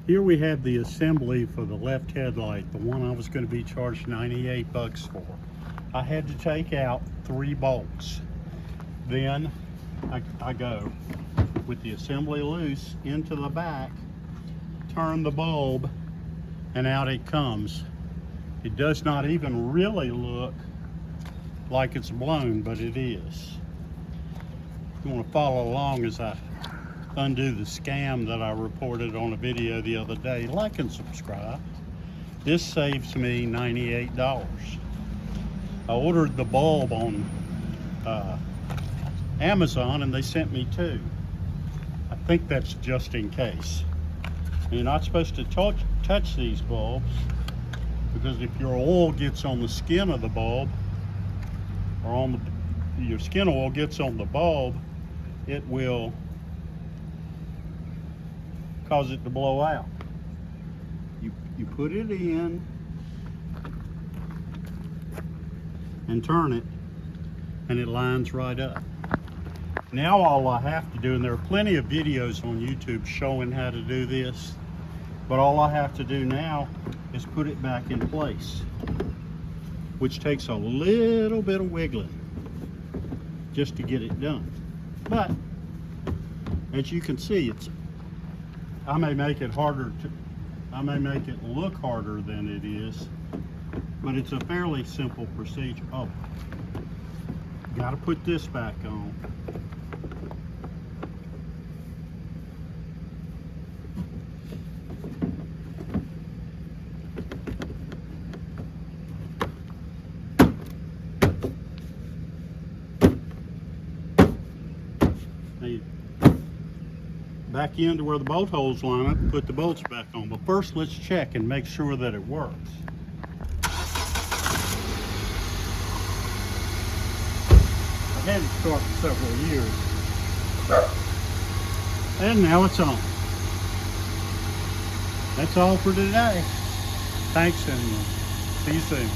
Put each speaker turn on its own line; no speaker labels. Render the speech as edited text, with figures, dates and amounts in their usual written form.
Here we have the assembly for the left headlight, the one I was going to be charged 98 bucks for. I had to take out 3 bolts. Then I go with the assembly loose into the back, turn the bulb, and out it comes. It does not even really look like it's blown, but it is. You want to follow along as I undo the scam that I reported on a video the other day. Like and subscribe. This saves me $98. I ordered the bulb on Amazon and they sent me 2. I think that's just in case. You're not supposed to touch these bulbs, because if your oil gets on the skin of the bulb, or on your skin oil gets on the bulb, it will cause it to blow out. You put it in and turn it, and it lines right up. Now all I have to do, and there are plenty of videos on YouTube showing how to do this, but all I have to do now is put it back in place, which takes a little bit of wiggling just to get it done. But as you can see, I may make it look harder than it is, but it's a fairly simple procedure. Oh, got to put this back on. Back into where the bolt holes line up and put the bolts back on. But first, let's check and make sure that it works. I had it start for several years, and now it's on. That's all for today. Thanks, and see you soon.